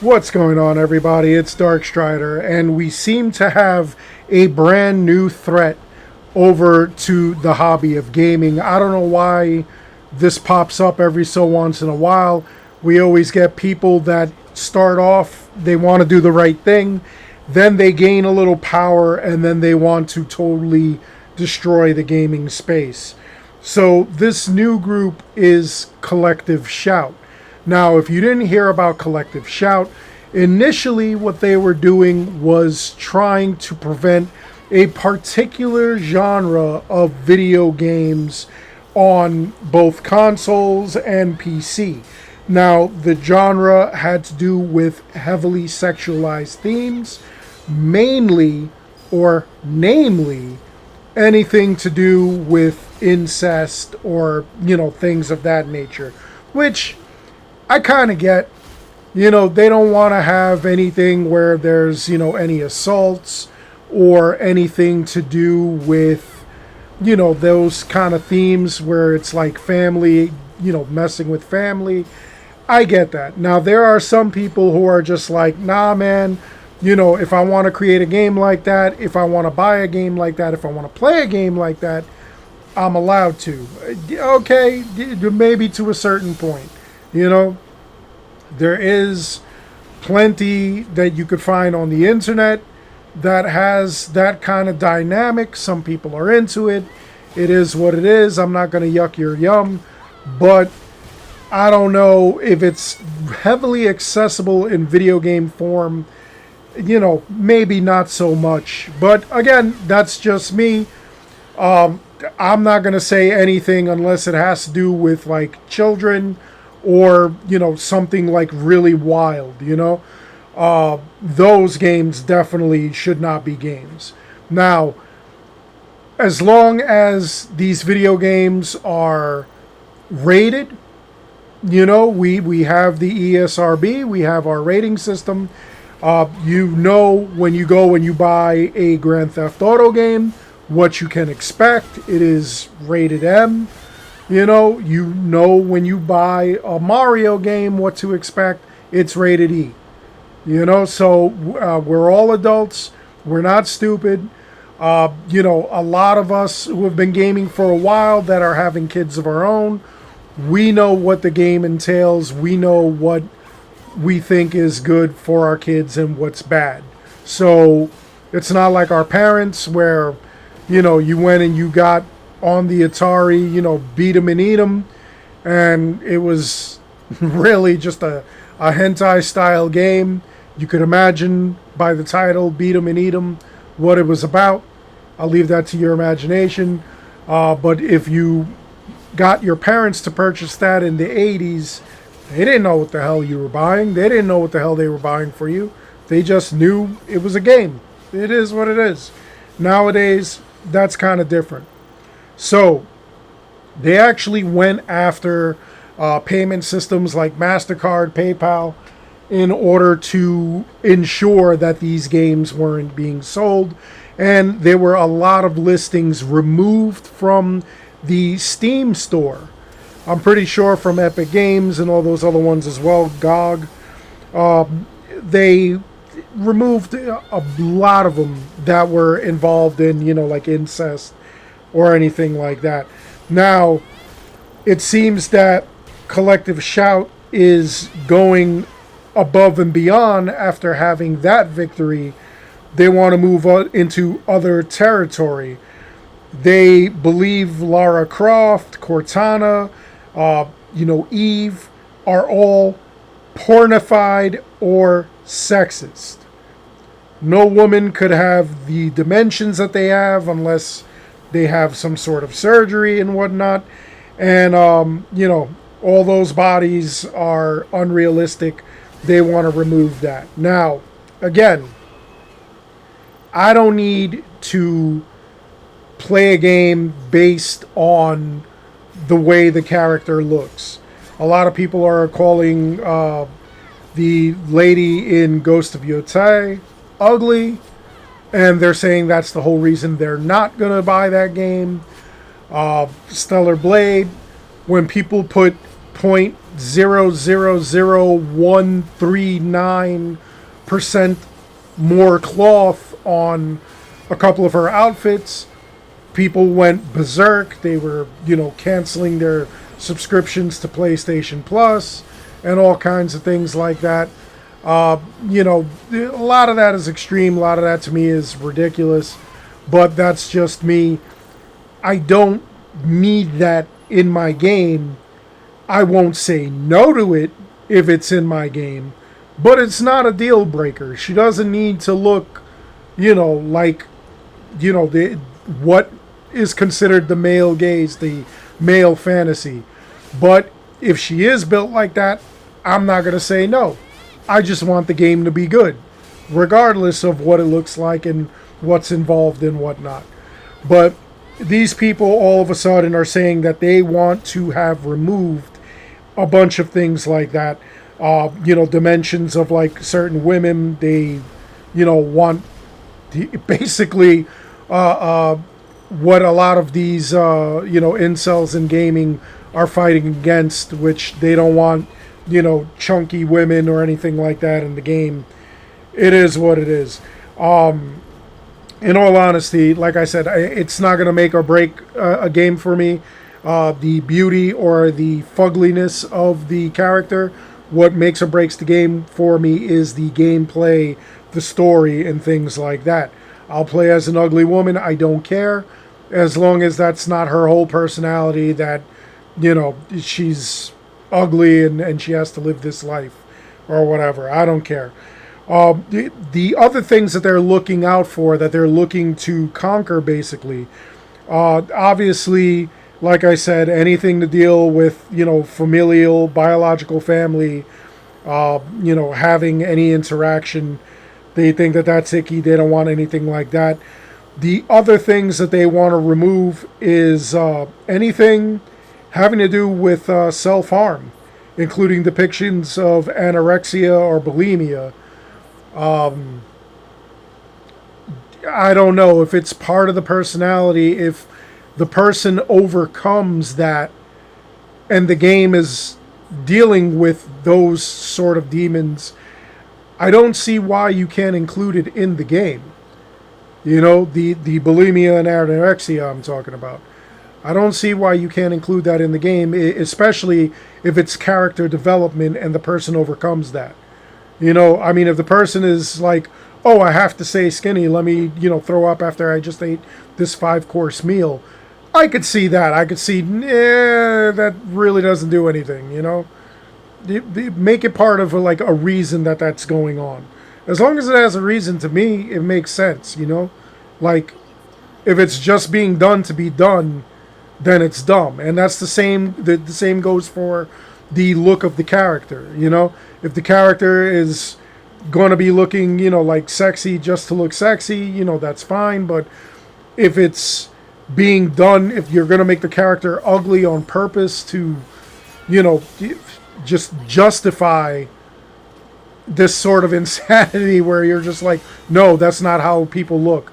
What's going on, everybody? It's Darkstrider, and we seem to have a brand new threat over to the hobby of gaming. I don't know why this pops up every so once in a while. We always get people that start off, they want to do the right thing, then they gain a little power, and then they want to totally destroy the gaming space. So, this new group is Collective Shout. Now, if you didn't hear about Collective Shout, initially what they were doing was trying to prevent a particular genre of video games on both consoles and PC. Now, the genre had to do with heavily sexualized themes, mainly or namely anything to do with incest or, things of that nature, which I kind of get. They don't want to have anything where there's, any assaults or anything to do with, those kind of themes where it's like family, messing with family. I get that. Now, there are some people who are just like, nah, man, if I want to create a game like that, if I want to buy a game like that, if I want to play a game like that, I'm allowed to. Okay, maybe to a certain point. There is plenty that you could find on the internet that has that kind of dynamic. Some people are into it. It is what it is. I'm not going to yuck your yum, but I don't know if it's heavily accessible in video game form. Maybe not so much. But again, that's just me. I'm not going to say anything unless it has to do with like children or, something like really wild, those games definitely should not be games. Now, as long as these video games are rated, we have the ESRB, we have our rating system. When you go and you buy a Grand Theft Auto game, what you can expect. It is rated M. When you buy a Mario game, what to expect. It's rated E. So we're all adults. We're not stupid. A lot of us who have been gaming for a while that are having kids of our own, we know what the game entails. We know what we think is good for our kids and what's bad. So it's not like our parents where, you went and you got on the Atari, beat 'em and eat 'em, and it was really just a hentai style game. You could imagine by the title, Beat 'em and Eat 'em, what it was about. I'll leave that to your imagination. But if you got your parents to purchase that in the 80s, they didn't know what the hell you were buying. They didn't know what the hell they were buying for you. They just knew it was a game. It is what it is. Nowadays, that's kind of different. So, they actually went after payment systems like MasterCard, PayPal, in order to ensure that these games weren't being sold. And there were a lot of listings removed from the Steam store. I'm pretty sure from Epic Games and all those other ones as well, GOG. They removed a lot of them that were involved in, like incest or anything like that. Now, it seems that Collective Shout is going above and beyond after having that victory. They want to move into other territory. They believe Lara Croft, Cortana, Eve are all pornified or sexist. No woman could have the dimensions that they have unless they have some sort of surgery and whatnot. And, all those bodies are unrealistic. They want to remove that. Now, again, I don't need to play a game based on the way the character looks. A lot of people are calling the lady in Ghost of Yotei ugly, and they're saying that's the whole reason they're not going to buy that game. Stellar Blade, when people point 0.000139% more cloth on a couple of her outfits. People went berserk. They were, canceling their subscriptions to PlayStation Plus and all kinds of things like that. A lot of that is extreme. A lot of that to me is ridiculous. But that's just me. I don't need that in my game. I won't say no to it if it's in my game, but it's not a deal breaker. She doesn't need to look, like, what is considered the male gaze, the male fantasy. But if she is built like that, I'm not going to say no. I just want the game to be good, regardless of what it looks like and what's involved and whatnot. But these people all of a sudden are saying that they want to have removed a bunch of things like that. Dimensions of like certain women. They, want basically what a lot of these, incels in gaming are fighting against, which they don't want, chunky women or anything like that in the game. It is what it is. In all honesty, like I said, it's not going to make or break a game for me. The beauty or the fugliness of the character. What makes or breaks the game for me is the gameplay, the story, and things like that. I'll play as an ugly woman. I don't care. As long as that's not her whole personality, that, she's ugly and she has to live this life or whatever. I don't care. The other things that they're looking out for, that they're looking to conquer, basically, obviously, like I said, anything to deal with, familial, biological family, having any interaction, they think that that's icky. They don't want anything like that. The other things that they want to remove is anything having to do with self-harm, including depictions of anorexia or bulimia. I don't know if it's part of the personality, if the person overcomes that and the game is dealing with those sort of demons. I don't see why you can't include it in the game. The bulimia and anorexia I'm talking about. I don't see why you can't include that in the game, especially if it's character development and the person overcomes that. If the person is like, oh, I have to stay skinny, let me, throw up after I just ate this 5-course meal. I could see that. I could see, that really doesn't do anything, Make it part of a reason that's going on. As long as it has a reason, to me, it makes sense, Like, if it's just being done to be done, then it's dumb. And that's the same goes for the look of the character, If the character is going to be looking, like sexy just to look sexy, that's fine. But if it's being done, if you're going to make the character ugly on purpose to, just justify this sort of insanity where you're just like, no, that's not how people look.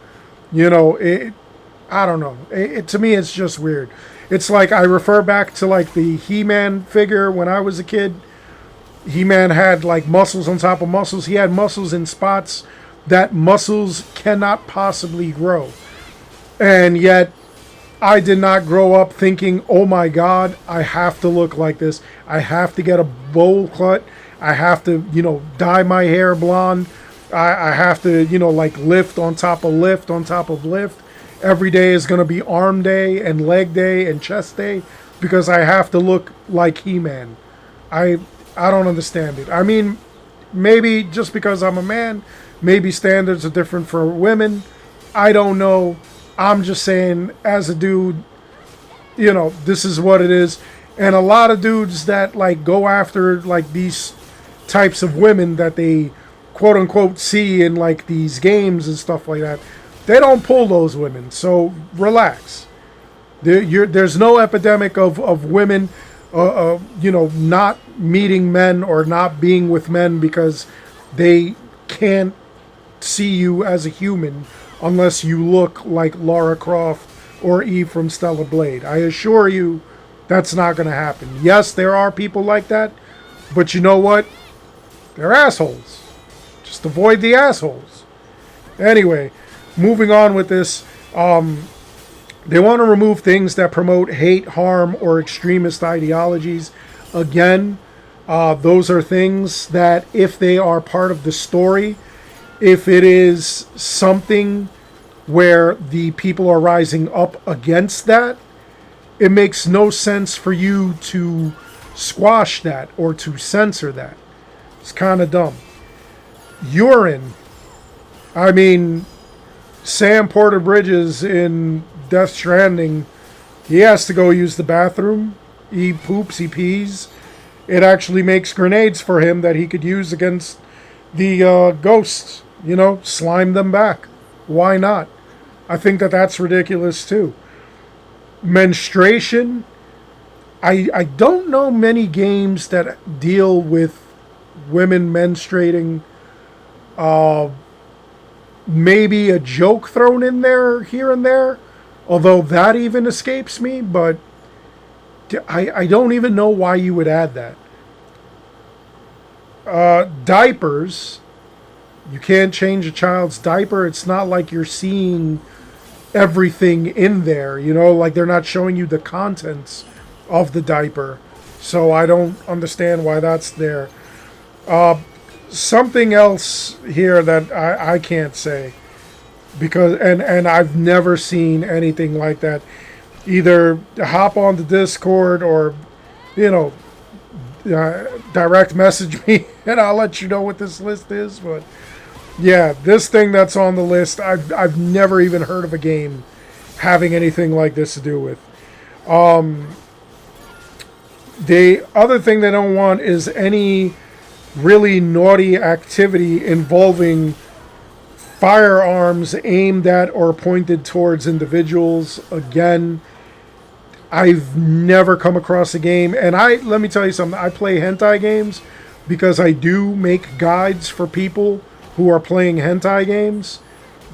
I don't know. To me, it's just weird. It's like I refer back to like the He-Man figure when I was a kid. He-Man had like muscles on top of muscles. He had muscles in spots that muscles cannot possibly grow. And yet, I did not grow up thinking, oh my God, I have to look like this. I have to get a bowl cut. I have to, dye my hair blonde. I have to, lift on top of lift on top of lift. Every day is going to be arm day and leg day and chest day because I have to look like He-Man. I don't understand it. I mean, maybe just because I'm a man, maybe standards are different for women. I don't know. I'm just saying, as a dude, this is what it is. And a lot of dudes that go after these types of women that they quote unquote see in these games and stuff like that, they don't pull those women. So relax. There's no epidemic of women, not meeting men or not being with men because they can't see you as a human unless you look like Lara Croft or Eve from Stellar Blade. I assure you, That's not going to happen. Yes, there are people like that, but you know what? They're assholes. Just avoid the assholes. Anyway, moving on with this. They want to remove things that promote hate, harm, or extremist ideologies. Again, those are things that if they are part of the story, if it is something where the people are rising up against that, it makes no sense for you to squash that or to censor that. It's kind of dumb. Urine. I mean, Sam Porter Bridges in Death Stranding, he has to go use the bathroom. He poops, he pees. It actually makes grenades for him that he could use against the ghosts. Slime them back. Why not? I think that that's ridiculous too. Menstruation. I don't know many games that deal with women menstruating. Maybe a joke thrown in there here and there, although that even escapes me, but I don't even know why you would add that. Diapers. You can't change a child's diaper. It's not like you're seeing everything in there, like they're not showing you the contents of the diaper. So I don't understand why that's there. Something else here that I can't say, because and I've never seen anything like that. Either hop on the Discord or direct message me and I'll let you know what this list is. But yeah, this thing that's on the list, I've never even heard of a game having anything like this to do with. The other thing they don't want is any really naughty activity involving firearms aimed at or pointed towards individuals. Again, I've never come across a game, and let me tell you something, I play hentai games because I do make guides for people who are playing hentai games.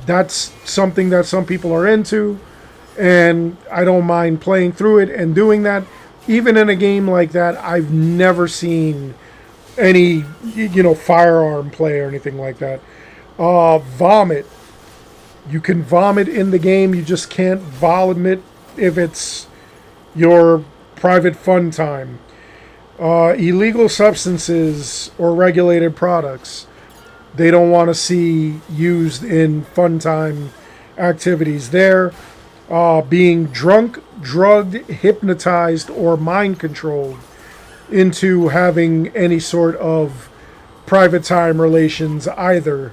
That's something that some people are into, and I don't mind playing through it and doing that. Even in a game like that, I've never seen any, firearm play or anything like that. Vomit. You can vomit in the game, you just can't vomit if it's your private fun time. Illegal substances or regulated products. They don't want to see used in fun time activities there. Being drunk, drugged, hypnotized, or mind controlled into having any sort of private time relations either.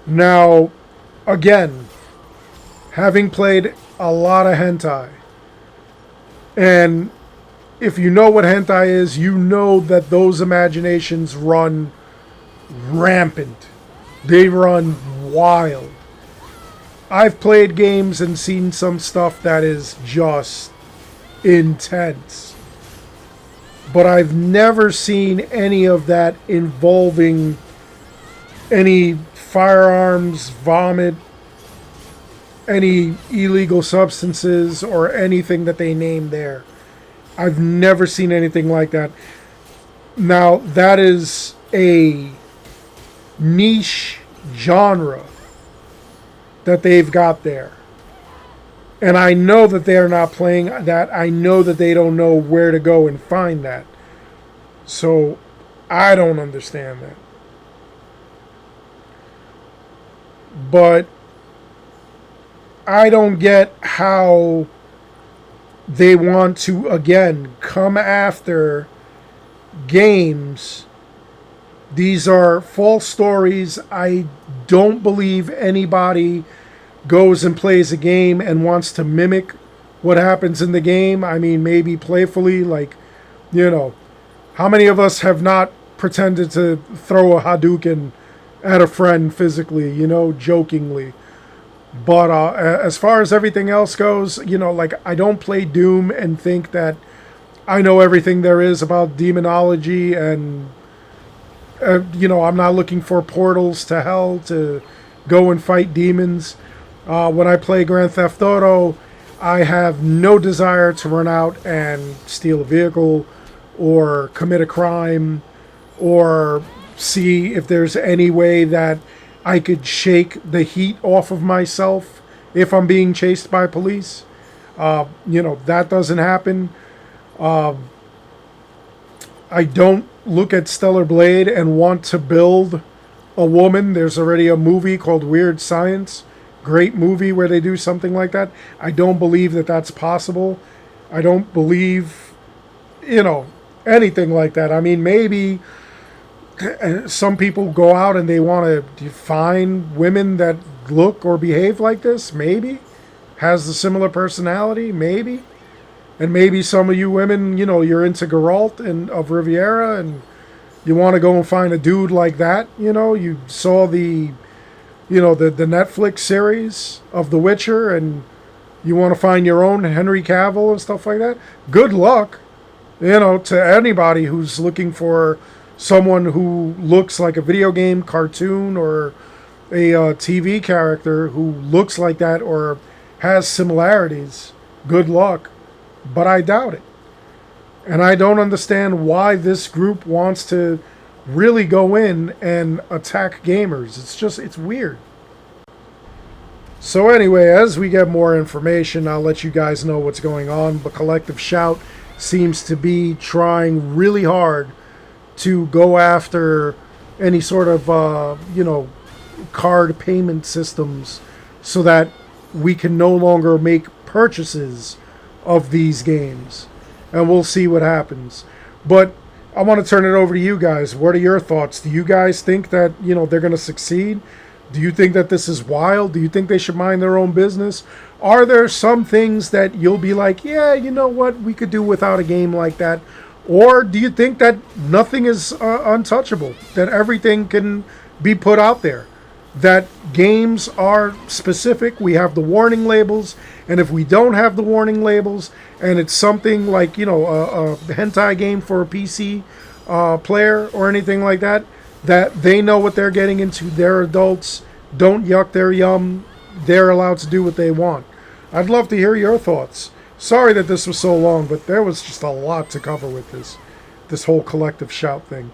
Now, again, having played a lot of hentai, and if you know what hentai is, you know that those imaginations run rampant. They run wild. I've played games and seen some stuff that is just intense. But I've never seen any of that involving any firearms, vomit, any illegal substances, or anything that they name there. I've never seen anything like that. Now, that is a niche genre that they've got there. And I know that they're not playing that. I know that they don't know where to go and find that. So, I don't understand that. But I don't get how they want to, again, come after games. These are false stories. I don't believe anybody goes and plays a game and wants to mimic what happens in the game. I mean, maybe playfully, like, how many of us have not pretended to throw a Hadouken at a friend physically, jokingly? But as far as everything else goes, I don't play Doom and think that I know everything there is about demonology, and I'm not looking for portals to hell to go and fight demons. When I play Grand Theft Auto, I have no desire to run out and steal a vehicle or commit a crime or see if there's any way that I could shake the heat off of myself if I'm being chased by police. That doesn't happen. I don't look at Stellar Blade and want to build a woman. There's already a movie called Weird Science. Great movie where they do something like that. I don't believe that that's possible. I don't believe, anything like that. I mean, maybe some people go out and they want to find women that look or behave like this. Maybe. Has the similar personality. Maybe. And maybe some of you women, you're into Geralt and of Riviera and you want to go and find a dude like that. You saw the Netflix series of The Witcher and you want to find your own Henry Cavill and stuff like that. Good luck, to anybody who's looking for someone who looks like a video game cartoon or a TV character who looks like that or has similarities. Good luck. But I doubt it. And I don't understand why this group wants to really go in and attack gamers. It's weird. So anyway, as we get more information, I'll let you guys know what's going on. But Collective Shout seems to be trying really hard to go after any sort of, card payment systems so that we can no longer make purchases of these games. And we'll see what happens. But I want to turn it over to you guys. What are your thoughts? Do you guys think that, they're going to succeed? Do you think that this is wild? Do you think they should mind their own business? Are there some things that you'll be like, yeah, you know what, we could do without a game like that? Or do you think that nothing is untouchable? That everything can be put out there? That games are specific, we have the warning labels, and if we don't have the warning labels, and it's something like, a hentai game for a PC player or anything like that, that they know what they're getting into, they're adults, don't yuck their yum, they're allowed to do what they want. I'd love to hear your thoughts. Sorry that this was so long, but there was just a lot to cover with this whole Collective Shout thing.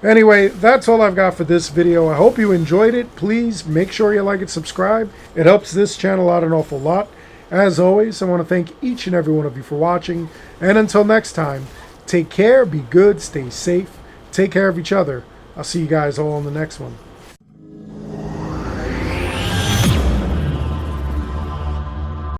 Anyway, that's all I've got for this video. I hope you enjoyed it. Please make sure you like and subscribe. It helps this channel out an awful lot. As always, I want to thank each and every one of you for watching. And until next time, take care, be good, stay safe, take care of each other. I'll see you guys all in the next one.